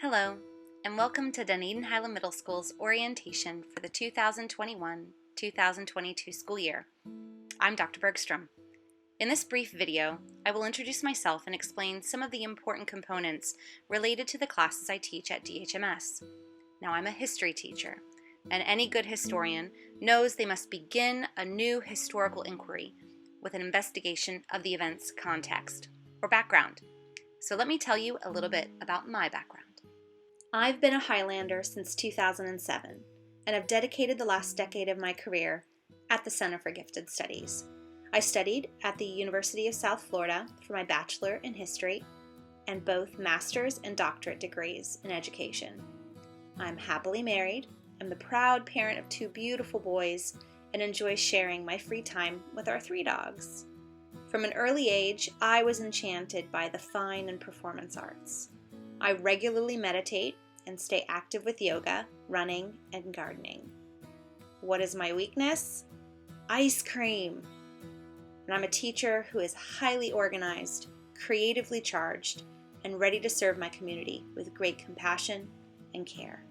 Hello, and welcome to Dunedin Highland Middle School's orientation for the 2021-2022 school year. I'm Dr. Bergstrom. In this brief video, I will introduce myself and explain some of the important components related to the classes I teach at DHMS. Now, I'm a history teacher, and any good historian knows they must begin a new historical inquiry with an investigation of the event's context or background. So let me tell you a little bit about my background. I've been a Highlander since 2007 and have dedicated the last decade of my career at the Center for Gifted Studies. I studied at the University of South Florida for my bachelor in history and both master's and doctorate degrees in education. I'm happily married, I'm the proud parent of 2 beautiful boys, and enjoy sharing my free time with our 3 dogs. From an early age, I was enchanted by the fine and performance arts. I regularly meditate and stay active with yoga, running, and gardening. What is my weakness? Ice cream. And I'm a teacher who is highly organized, creatively charged, and ready to serve my community with great compassion and care.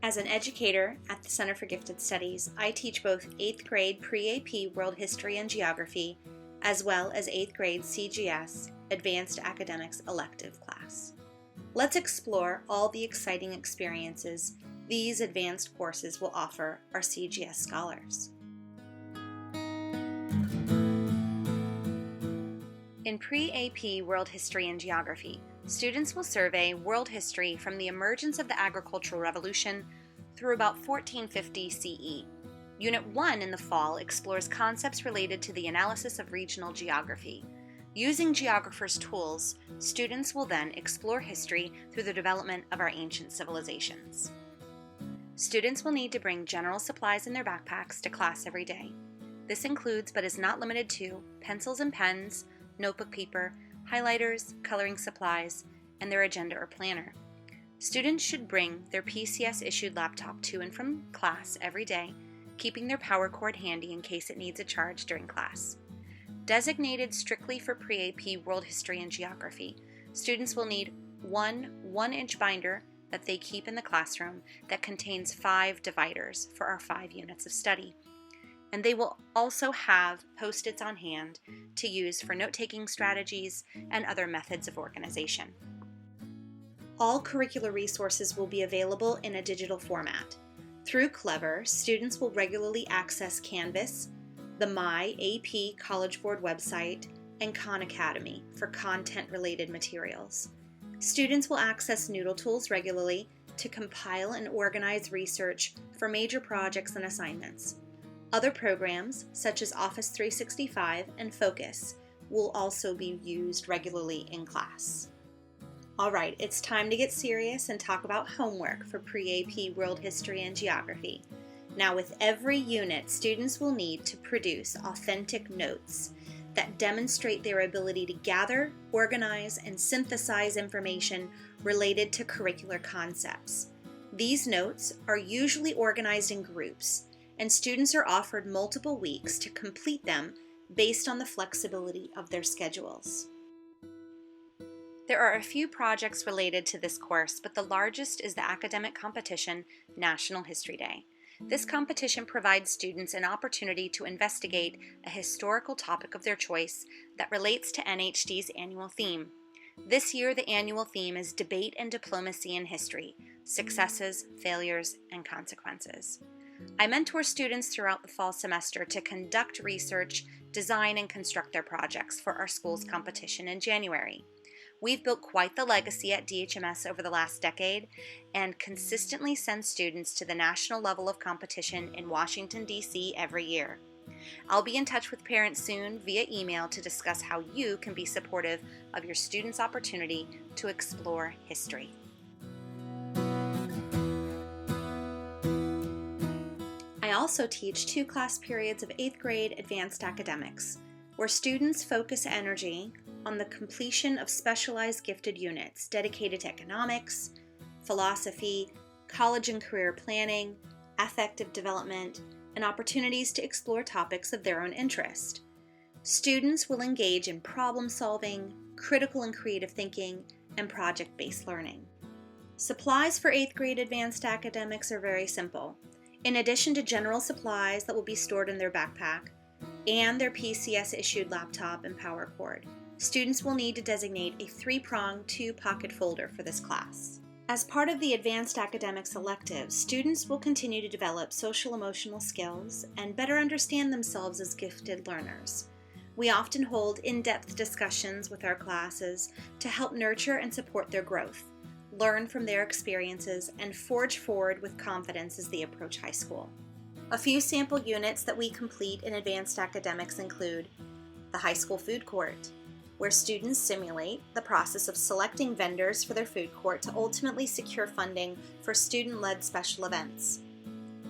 As an educator at the Center for Gifted Studies, I teach both 8th grade pre-AP World History and Geography, as well as 8th grade CGS Advanced Academics elective class. Let's explore all the exciting experiences these advanced courses will offer our CGS scholars. In pre-AP World History and Geography, students will survey world history from the emergence of the agricultural revolution through about 1450 CE. Unit 1 in the fall explores concepts related to the analysis of regional geography. Using geographers' tools, students will then explore history through the development of our ancient civilizations. Students will need to bring general supplies in their backpacks to class every day. This includes, but is not limited to, pencils and pens, notebook paper, highlighters, coloring supplies, and their agenda or planner. Students should bring their PCS-issued laptop to and from class every day, keeping their power cord handy in case it needs a charge during class. Designated strictly for pre-AP World History and Geography, students will need one 1-inch binder that they keep in the classroom that contains 5 dividers for our 5 units of study. And they will also have Post-its on hand to use for note-taking strategies and other methods of organization. All curricular resources will be available in a digital format. Through Clever, students will regularly access Canvas, the My AP College Board website, and Khan Academy for content-related materials. Students will access Noodle Tools regularly to compile and organize research for major projects and assignments. Other programs, such as Office 365 and Focus, will also be used regularly in class. Alright, it's time to get serious and talk about homework for pre-AP World History and Geography. Now, with every unit, students will need to produce authentic notes that demonstrate their ability to gather, organize, and synthesize information related to curricular concepts. These notes are usually organized in groups, and students are offered multiple weeks to complete them based on the flexibility of their schedules. There are a few projects related to this course, but the largest is the academic competition, National History Day. This competition provides students an opportunity to investigate a historical topic of their choice that relates to NHD's annual theme. This year, the annual theme is Debate and Diplomacy in History: Successes, Failures, and Consequences. I mentor students throughout the fall semester to conduct research, design, and construct their projects for our school's competition in January. We've built quite the legacy at DHMS over the last decade and consistently send students to the national level of competition in Washington, D.C. every year. I'll be in touch with parents soon via email to discuss how you can be supportive of your students' opportunity to explore history. I also teach 2 class periods of 8th grade advanced academics, where students focus energy on the completion of specialized gifted units dedicated to economics, philosophy, college and career planning, affective development, and opportunities to explore topics of their own interest. Students will engage in problem solving, critical and creative thinking, and project-based learning. Supplies for 8th grade advanced academics are very simple. In addition to general supplies that will be stored in their backpack and their PCS-issued laptop and power cord, students will need to designate a 3-pronged 2-pocket folder for this class. As part of the advanced academics elective, students will continue to develop social-emotional skills and better understand themselves as gifted learners. We often hold in-depth discussions with our classes to help nurture and support their growth, learn from their experiences, and forge forward with confidence as they approach high school. A few sample units that we complete in advanced academics include the high school food court, where students simulate the process of selecting vendors for their food court to ultimately secure funding for student-led special events.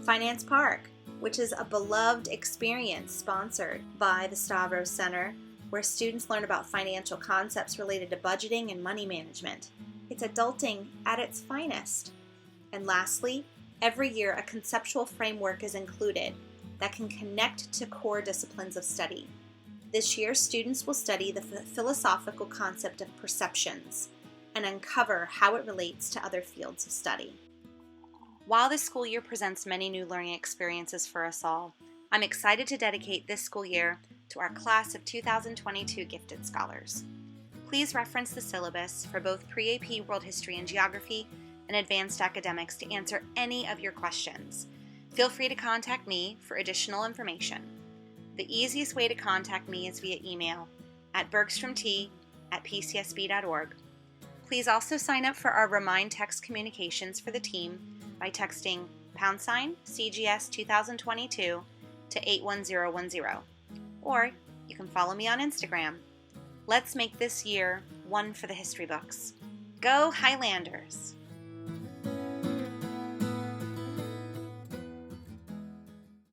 Finance Park, which is a beloved experience sponsored by the Stavros Center, where students learn about financial concepts related to budgeting and money management. It's adulting at its finest. And lastly, every year a conceptual framework is included that can connect to core disciplines of study. This year, students will study the philosophical concept of perceptions and uncover how it relates to other fields of study. While this school year presents many new learning experiences for us all, I'm excited to dedicate this school year to our class of 2022 Gifted Scholars. Please reference the syllabus for both Pre-AP World History and Geography and Advanced Academics to answer any of your questions. Feel free to contact me for additional information. The easiest way to contact me is via email at bergstromt@pcsb.org. Please also sign up for our Remind text communications for the team by texting #CGS 2022 to 81010. Or you can follow me on Instagram. Let's make this year one for the history books. Go Highlanders!